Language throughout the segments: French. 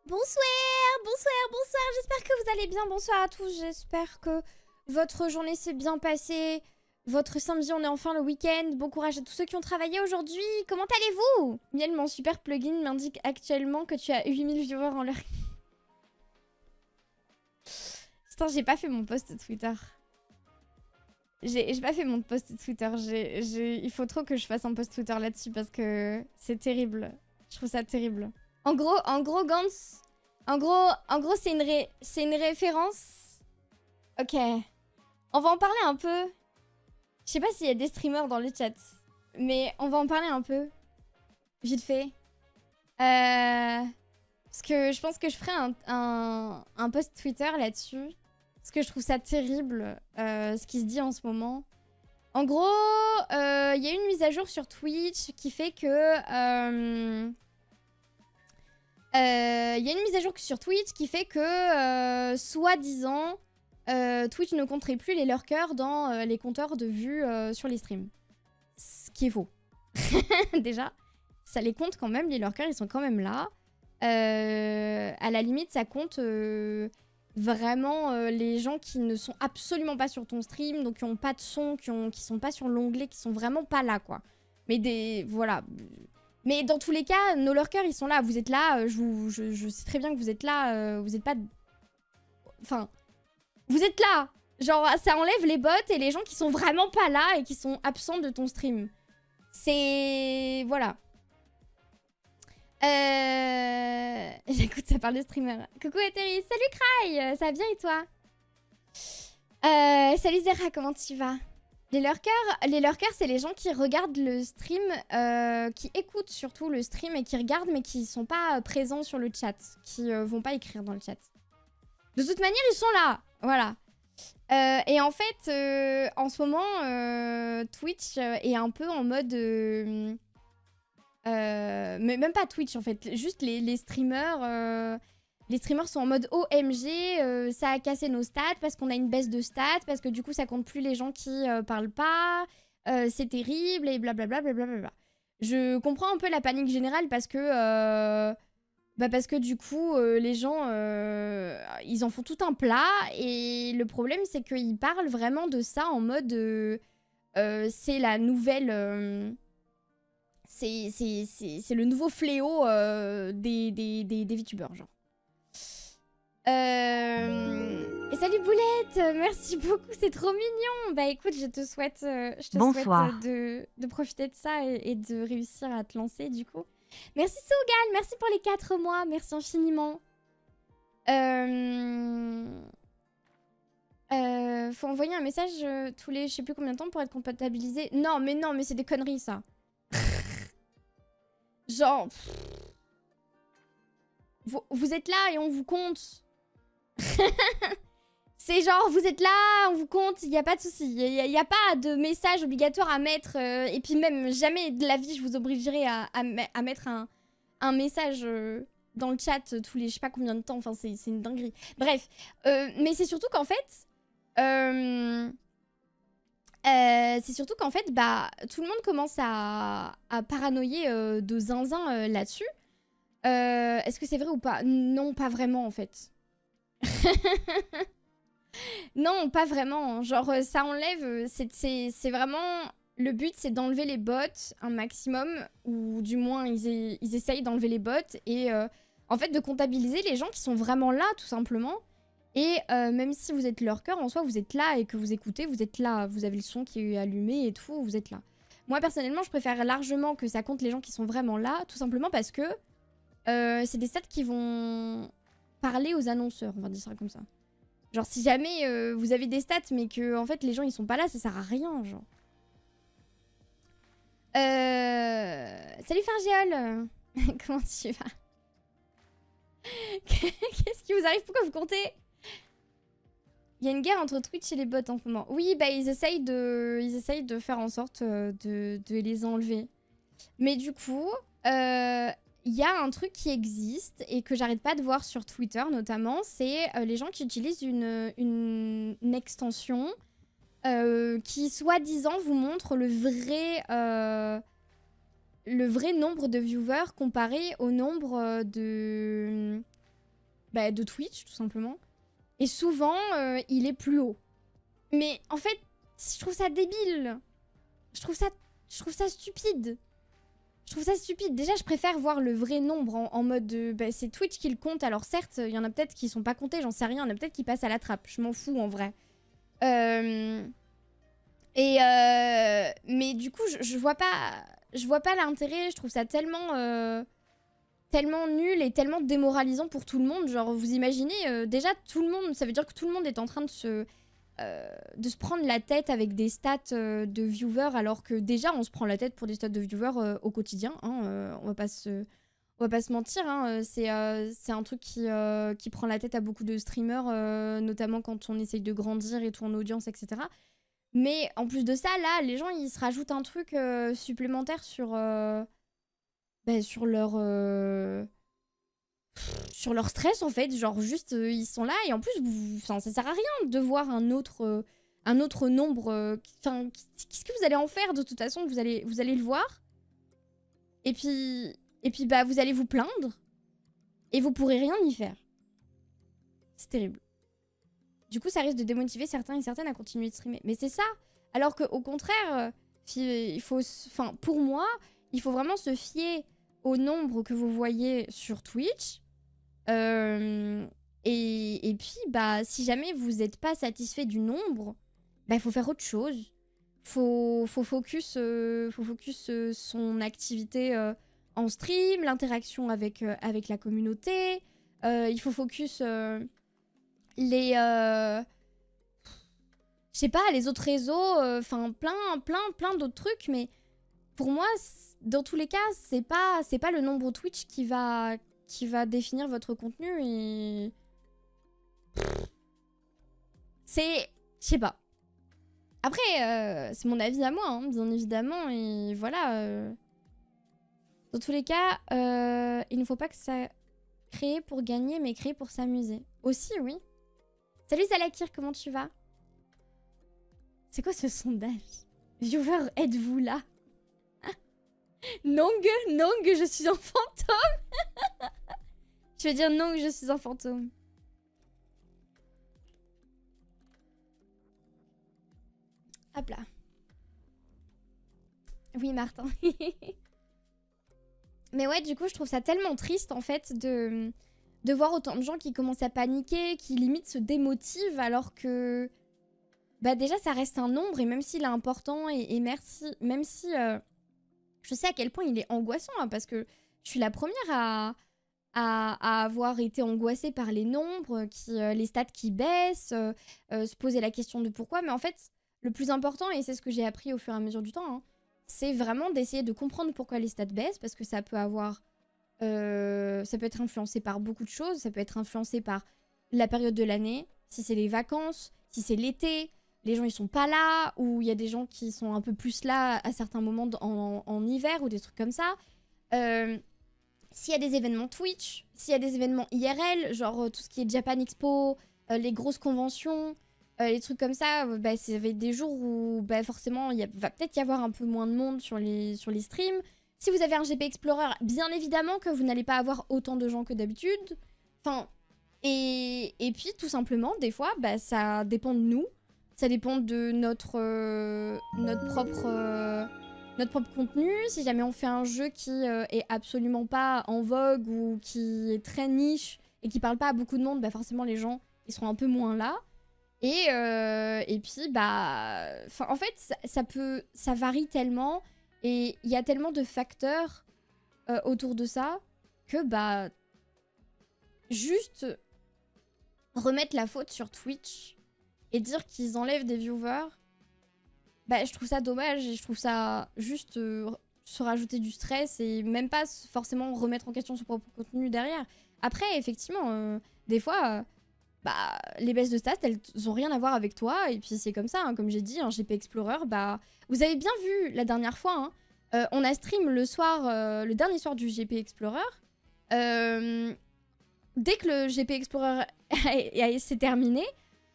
Bonsoir, bonsoir, bonsoir, j'espère que vous allez bien, bonsoir à tous, j'espère que votre journée s'est bien passée, votre samedi, on est enfin le week-end, bon courage à tous ceux qui ont travaillé aujourd'hui, comment allez-vous? Miel, mon super plugin m'indique actuellement que tu as 8000 viewers en l'heure. Putain, j'ai pas fait mon post Twitter. J'ai pas fait mon post Twitter, il faut trop que je fasse un post Twitter là-dessus parce que c'est terrible, je trouve ça terrible. En gros, Gantz, en gros, c'est une référence. Ok. On va en parler un peu. Je sais pas s'il y a des streamers dans le chat, mais on va en parler un peu. Vite fait. Parce que je pense que je ferai un post Twitter là-dessus. Parce que je trouve ça terrible, ce qui se dit en ce moment. En gros, il y a une mise à jour sur Twitch qui fait que... Il y a une mise à jour sur Twitch qui fait que, soi-disant, Twitch ne compterait plus les lurkers dans les compteurs de vues sur les streams. Ce qui est faux. Déjà, ça les compte quand même, les lurkers, ils sont quand même là. À la limite, ça compte vraiment les gens qui ne sont absolument pas sur ton stream, donc qui n'ont pas de son, qui sont pas sur l'onglet, qui sont vraiment pas là, quoi. Mais voilà... Mais dans tous les cas, nos lurkers, ils sont là. Vous êtes là, je sais très bien que vous êtes là. Vous êtes pas... Enfin, vous êtes là. Genre, ça enlève les bots et les gens qui sont vraiment pas là et qui sont absents de ton stream. C'est... Voilà. J'écoute, ça parle de streamer. Coucou Etheris. Salut Cry. Ça va bien et toi? Salut Zera, comment tu vas? Les lurkers, c'est les gens qui regardent le stream, qui écoutent surtout le stream et qui regardent mais qui sont pas présents sur le chat, qui vont pas écrire dans le chat. De toute manière, ils sont là, voilà. Et en fait, en ce moment, Twitch est un peu en mode... mais même pas Twitch en fait, juste les streamers... les streamers sont en mode OMG, ça a cassé nos stats parce qu'on a une baisse de stats, parce que du coup ça compte plus les gens qui parlent pas, c'est terrible et blablabla. Blablabla. Je comprends un peu la panique générale parce que du coup les gens ils en font tout un plat et le problème c'est qu'ils parlent vraiment de ça en mode c'est la nouvelle... c'est le nouveau fléau des VTubers genre. Et salut Boulette, merci beaucoup, c'est trop mignon. Bah écoute, je te souhaite, Bonsoir. de profiter de ça et de réussir à te lancer du coup. Merci Sougal, merci pour les 4 mois, merci infiniment. Faut envoyer un message tous les je sais plus combien de temps pour être comptabilisé. Non mais c'est des conneries ça. Genre... Vous êtes là et on vous compte. C'est genre, vous êtes là, on vous compte, il n'y a pas de souci. Il n'y a pas de message obligatoire à mettre. Et puis même, jamais de la vie, je vous obligerai à mettre un message dans le chat tous les je sais pas combien de temps. Enfin, c'est une dinguerie. Bref. Mais c'est surtout qu'en fait... bah, tout le monde commence à paranoïer de zinzin là-dessus. Est-ce que c'est vrai ou pas? Non, pas vraiment en fait. Non, pas vraiment. Genre, ça enlève... C'est vraiment... Le but, c'est d'enlever les bots un maximum, ou du moins, ils essayent d'enlever les bots, et en fait, de comptabiliser les gens qui sont vraiment là, tout simplement. Et même si vous êtes lurker, en soi, vous êtes là et que vous écoutez, vous êtes là. Vous avez le son qui est allumé et tout, vous êtes là. Moi, personnellement, je préfère largement que ça compte les gens qui sont vraiment là, tout simplement parce que c'est des stats qui vont parler aux annonceurs, on va dire ça comme ça. Genre, si jamais vous avez des stats, mais que en fait les gens ils sont pas là, ça sert à rien, genre. Salut Fargiol. Comment tu vas? Qu'est-ce qui vous arrive? Pourquoi vous comptez? Il y a une guerre entre Twitch et les bots en ce moment. Oui, bah ils essayent de faire en sorte de les enlever. Mais du coup, il y a un truc qui existe et que j'arrête pas de voir sur Twitter notamment, c'est les gens qui utilisent une extension qui soi-disant vous montre le vrai nombre de viewers comparé au nombre de Twitch, tout simplement. Et souvent, il est plus haut. Mais en fait, je trouve ça débile. Je trouve ça stupide. Je trouve ça stupide. Déjà, je préfère voir le vrai nombre en mode de... c'est Twitch qui le compte. Alors certes, il y en a peut-être qui sont pas comptés, j'en sais rien. Il y en a peut-être qui passent à la trappe. Je m'en fous, en vrai. Mais du coup, je vois pas l'intérêt. Je trouve ça tellement... tellement nul et tellement démoralisant pour tout le monde. Genre, vous imaginez, déjà, tout le monde... Ça veut dire que tout le monde est en train de se prendre la tête avec des stats de viewers, alors que déjà on se prend la tête pour des stats de viewers au quotidien, hein, on va pas se mentir, hein, c'est un truc qui prend la tête à beaucoup de streamers, notamment quand on essaye de grandir et tout en audience, etc. Mais en plus de ça, là, les gens ils se rajoutent un truc supplémentaire sur leur stress, en fait. Genre juste ils sont là et en plus ça sert à rien de voir un autre nombre. Qu'est-ce que vous allez en faire de toute façon? Vous allez le voir et puis vous allez vous plaindre et vous pourrez rien y faire. C'est terrible. Du coup ça risque de démotiver certains et certaines à continuer de streamer, mais c'est ça. Alors qu'au contraire, il faut, pour moi, il faut vraiment se fier au nombre que vous voyez sur Twitch. Et puis, si jamais vous n'êtes pas satisfait du nombre, il faut faire autre chose. Faut focus son activité en stream, l'interaction avec la communauté. Il faut focus les... je sais pas, les autres réseaux, plein d'autres trucs, mais pour moi, dans tous les cas, c'est pas le nombre Twitch qui va définir votre contenu et... C'est... Je sais pas. Après, c'est mon avis à moi, hein, bien évidemment, et voilà. Dans tous les cas, il ne faut pas que ça crée pour gagner, mais créer pour s'amuser. Aussi, oui. Salut Salakir, comment tu vas? C'est quoi ce sondage? Viewer, êtes-vous là? Nong, je suis un fantôme. Je vais dire non, je suis un fantôme. Hop là. Oui, Martin. Mais ouais, du coup, je trouve ça tellement triste, en fait, de voir autant de gens qui commencent à paniquer, qui limite se démotivent, alors que... déjà, ça reste un nombre, et même s'il est important, et merci... Même si... je sais à quel point il est angoissant, hein, parce que je suis la première à avoir été angoissée par les nombres, les stats qui baissent, se poser la question de pourquoi. Mais en fait, le plus important, et c'est ce que j'ai appris au fur et à mesure du temps, hein, c'est vraiment d'essayer de comprendre pourquoi les stats baissent, parce que ça peut être influencé par beaucoup de choses. Ça peut être influencé par la période de l'année, si c'est les vacances, si c'est l'été, les gens ils sont pas là, ou il y a des gens qui sont un peu plus là à certains moments en hiver, ou des trucs comme ça. S'il y a des événements Twitch, s'il y a des événements IRL, genre tout ce qui est Japan Expo, les grosses conventions, les trucs comme ça, ça va être des jours où forcément il va peut-être y avoir un peu moins de monde sur les streams. Si vous avez un GP Explorer, bien évidemment que vous n'allez pas avoir autant de gens que d'habitude. Enfin, et puis tout simplement, des fois, ça dépend de nous. Ça dépend de notre propre contenu. Si jamais on fait un jeu qui est absolument pas en vogue ou qui est très niche et qui parle pas à beaucoup de monde, forcément les gens ils seront un peu moins là. Et puis en fait ça varie tellement et il y a tellement de facteurs autour de ça que juste remettre la faute sur Twitch et dire qu'ils enlèvent des viewers, je trouve ça dommage et je trouve ça juste se rajouter du stress et même pas forcément remettre en question son propre contenu derrière. Après, effectivement, des fois, les baisses de stats, elles ont rien à voir avec toi et puis c'est comme ça, hein, comme j'ai dit, un GP Explorer, vous avez bien vu la dernière fois, hein, on a stream le dernier soir du GP Explorer. Dès que le GP Explorer s'est terminé,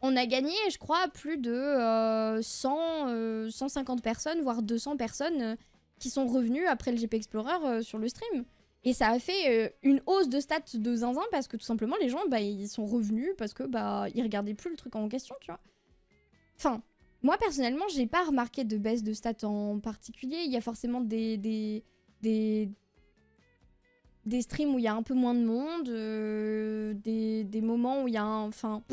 on a gagné, je crois, plus de 150 personnes, voire 200 personnes qui sont revenues après le GP Explorer sur le stream. Et ça a fait une hausse de stats de zinzin parce que tout simplement les gens bah, ils sont revenus parce que bah ils regardaient plus le truc en question, tu vois. Enfin, moi personnellement, j'ai pas remarqué de baisse de stats en particulier. Il y a forcément des streams où il y a un peu moins de monde, des moments où il y a un... Enfin...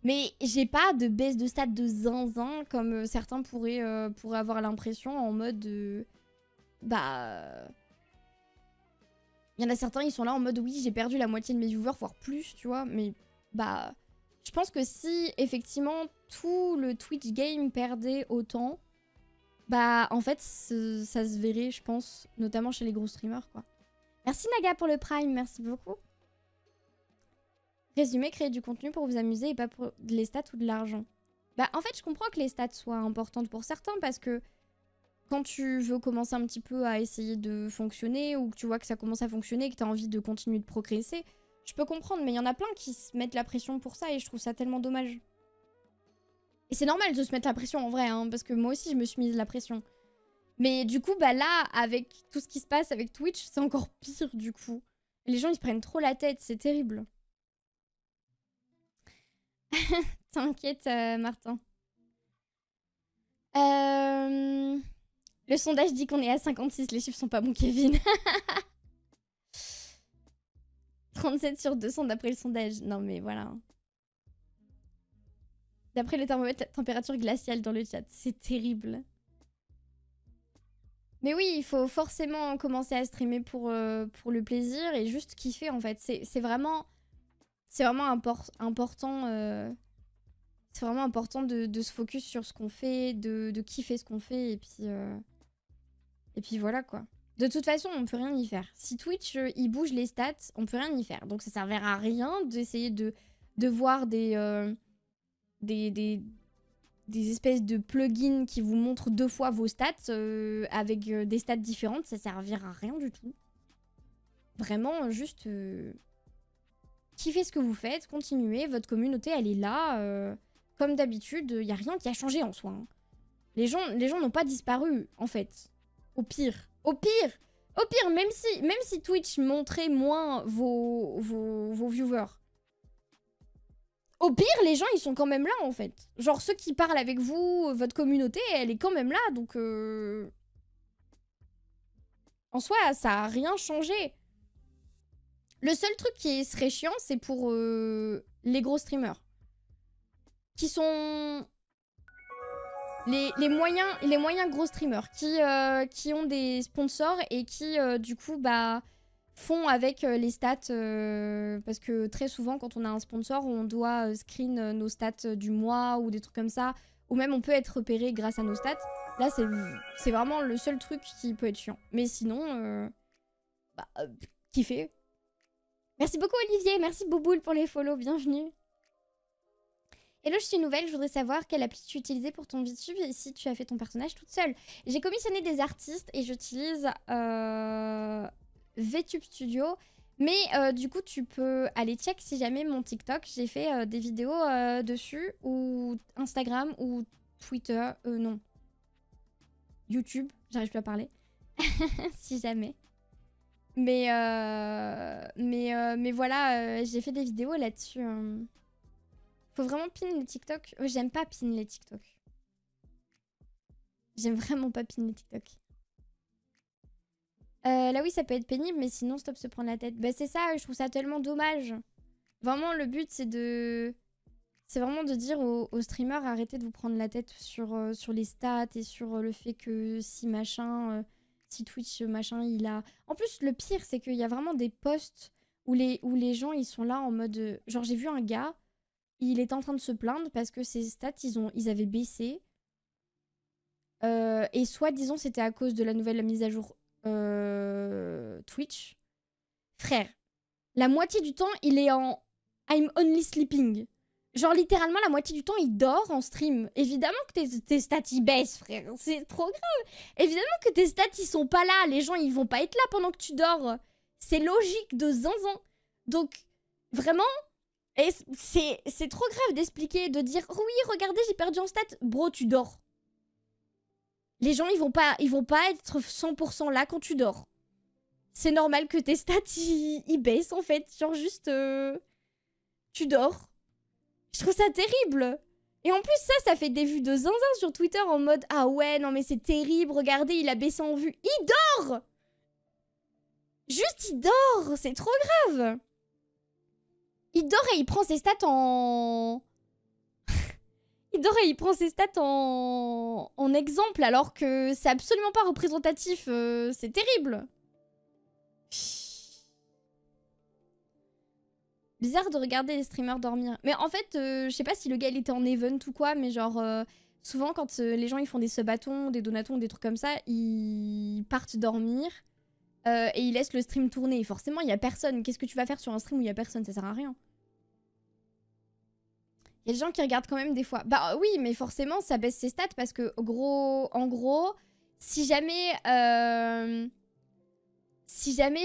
Mais j'ai pas de baisse de stats de zinzin comme certains pourraient avoir l'impression en mode... bah... Il y en a certains, ils sont là en mode oui, j'ai perdu la moitié de mes viewers, voire plus, tu vois. Mais bah, je pense que si effectivement tout le Twitch game perdait autant, bah en fait, ça se verrait, je pense, notamment chez les gros streamers, quoi. Merci Naga pour le Prime, merci beaucoup. Résumé, créer du contenu pour vous amuser et pas pour les stats ou de l'argent. Bah en fait, je comprends que les stats soient importantes pour certains parce que quand tu veux commencer un petit peu à essayer de fonctionner ou que tu vois que ça commence à fonctionner et que tu as envie de continuer de progresser, je peux comprendre, mais il y en a plein qui se mettent la pression pour ça et je trouve ça tellement dommage. Et c'est normal de se mettre la pression en vrai, hein, parce que moi aussi je me suis mise la pression. Mais du coup, bah là, avec tout ce qui se passe avec Twitch, c'est encore pire du coup. Les gens ils se prennent trop la tête, c'est terrible. T'inquiète, Martin. Le sondage dit qu'on est à 56, les chiffres sont pas bons, Kevin. 37 sur 200 d'après le sondage. Non mais voilà. D'après le thermomètre, la température glaciale dans le chat. C'est terrible. Mais oui, il faut forcément commencer à streamer pour le plaisir et juste kiffer en fait. C'est vraiment... C'est vraiment important... C'est vraiment important de se focus sur ce qu'on fait, de kiffer ce qu'on fait et puis voilà quoi. De toute façon, on peut rien y faire. Si Twitch, il bouge les stats, on peut rien y faire. Donc ça servira à rien d'essayer de voir des espèces de plugins qui vous montrent 2 fois vos stats avec des stats différentes. Ça servira à rien du tout. Vraiment, juste kiffez ce que vous faites, continuez. Votre communauté, elle est là. Comme d'habitude, il n'y a rien qui a changé en soi. Hein. Les gens n'ont pas disparu, en fait. Au pire, même si Twitch montrait moins vos viewers, au pire, les gens, ils sont quand même là, en fait. Genre, ceux qui parlent avec vous, votre communauté, elle est quand même là, donc... En soi, ça a rien changé. Le seul truc qui serait chiant, c'est pour les gros streamers. Qui sont... Les moyens gros streamers qui ont des sponsors et qui, du coup, bah, font avec les stats. Parce que très souvent, quand on a un sponsor, on doit screen nos stats du mois ou des trucs comme ça. Ou même, on peut être repéré grâce à nos stats. Là, c'est vraiment le seul truc qui peut être chiant. Mais sinon, kiffez. Merci beaucoup, Olivier. Merci, Bouboule, pour les follow. Bienvenue. Hello, je suis nouvelle, je voudrais savoir quelle appli tu utilisais pour ton VTube et si tu as fait ton personnage toute seule. J'ai commissionné des artistes et j'utilise VTube Studio. Mais du coup, tu peux aller check si jamais mon TikTok, j'ai fait des vidéos dessus, ou Instagram, ou Twitter, non. YouTube, j'arrive plus à parler. Si jamais. Mais voilà, j'ai fait des vidéos là-dessus. Faut vraiment pin les TikTok. J'aime pas pin les TikTok. J'aime vraiment pas pin les TikTok. Là oui, ça peut être pénible, mais sinon, stop se prendre la tête. Bah c'est ça, je trouve ça tellement dommage. Vraiment, le but, c'est de... C'est vraiment de dire aux streamers, arrêtez de vous prendre la tête sur les stats et sur le fait que si machin... si Twitch, machin, il a... En plus, le pire, c'est qu'il y a vraiment des posts où les gens, ils sont là en mode... Genre, j'ai vu un gars... Il était en train de se plaindre parce que ses stats, ils avaient baissé. Et soit, disons, c'était à cause de la nouvelle mise à jour Twitch. Frère, la moitié du temps, il est en I'm only sleeping. Genre, littéralement, la moitié du temps, il dort en stream. Évidemment que tes stats, ils baissent, frère. C'est trop grave. Évidemment que tes stats, ils sont pas là. Les gens, ils vont pas être là pendant que tu dors. C'est logique de zinzin. Donc, vraiment... Et c'est trop grave d'expliquer, de dire « Oui, regardez, j'ai perdu en stats. » Bro, tu dors. Les gens, ils vont pas être 100% là quand tu dors. c'est normal que tes stats ils baissent en fait. Genre juste tu dors. Je trouve ça terrible. Et en plus ça fait des vues de zinzin sur Twitter en mode ah ouais non mais c'est terrible, regardez il a baissé en vue. Il dort. Juste il dort, c'est trop grave. Il dort et il prend ses stats en... il dort et il prend ses stats en exemple alors que c'est absolument pas représentatif. C'est terrible. Bizarre de regarder les streamers dormir. Mais en fait, je sais pas si le gars il était en event ou quoi, mais genre souvent quand les gens ils font des subatons, des donatons, des trucs comme ça, ils partent dormir et ils laissent le stream tourner. Forcément, il y a personne. Qu'est-ce que tu vas faire sur un stream où il y a personne? Ça sert à rien. Il y a des gens qui regardent quand même des fois. Bah oui, mais forcément, ça baisse ses stats parce que, en gros, si jamais,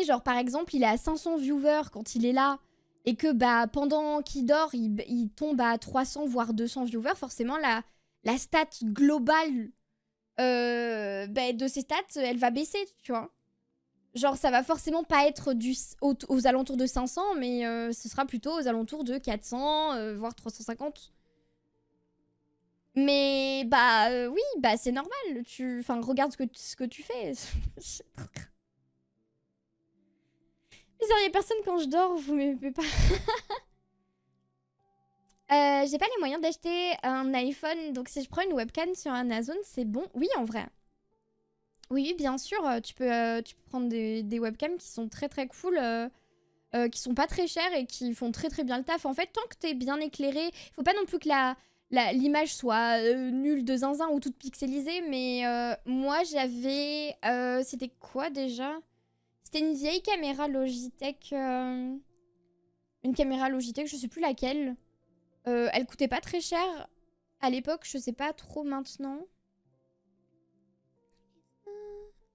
genre, par exemple, il est à 500 viewers quand il est là et que, bah, pendant qu'il dort, il tombe à 300, voire 200 viewers, forcément, la stat globale de ses stats, elle va baisser, tu vois. Genre, ça va forcément pas être aux alentours de 500, mais ce sera plutôt aux alentours de 400, voire 350. Mais, bah, oui, bah, c'est normal. Enfin, regarde ce que tu fais. Bizarre, y a personne quand je dors, vous m'aimez pas. J'ai pas les moyens d'acheter un iPhone, donc si je prends une webcam sur Amazon, c'est bon. Oui, en vrai. Oui, bien sûr, tu peux prendre des webcams qui sont très très cool, qui sont pas très chères et qui font très très bien le taf. En fait, tant que t'es bien éclairé, faut pas non plus que l'image soit nulle de zinzin ou toute pixelisée, mais moi j'avais... c'était quoi déjà? C'était une vieille caméra Logitech, une caméra Logitech, je sais plus laquelle. Elle coûtait pas très cher à l'époque, je sais pas trop maintenant.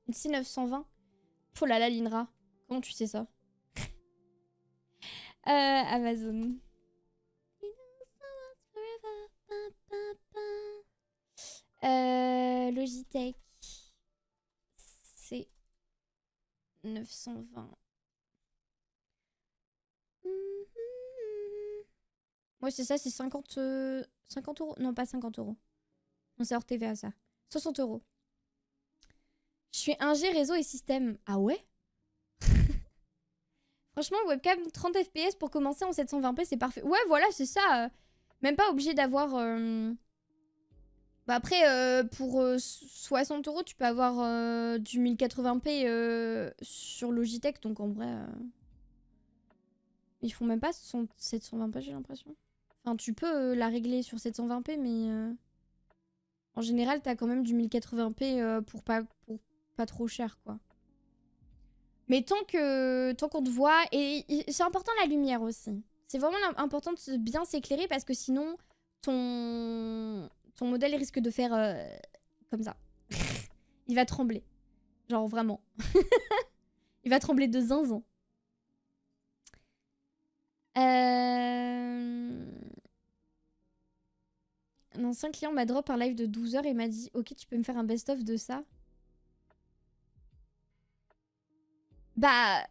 Une C920. Oh là là, Linra. Comment tu sais ça? Amazon. Logitech. C'est 920. Moi, c'est ça, c'est 50 euros. Non, pas 50 euros. On c'est hors TVA, ça. 60 euros. Je suis ingé réseau et système. Ah ouais? Franchement, webcam 30 FPS pour commencer en 720p, c'est parfait. Ouais, voilà, c'est ça. Même pas obligé d'avoir... Bah après, pour 60 euros, tu peux avoir du 1080p sur Logitech. Donc en vrai... Ils font même pas 720p, j'ai l'impression. Enfin, tu peux la régler sur 720p, mais... En général, t'as quand même du 1080p pour pas trop cher, quoi. Mais tant qu'on te voit... Et c'est important la lumière aussi. C'est vraiment important de bien s'éclairer parce que sinon, ton modèle risque de faire comme ça. Il va trembler. Genre vraiment. Il va trembler de zinzin. Un ancien client m'a drop un live de 12 heures et m'a dit « Ok, tu peux me faire un best-of de ça ?» Bah...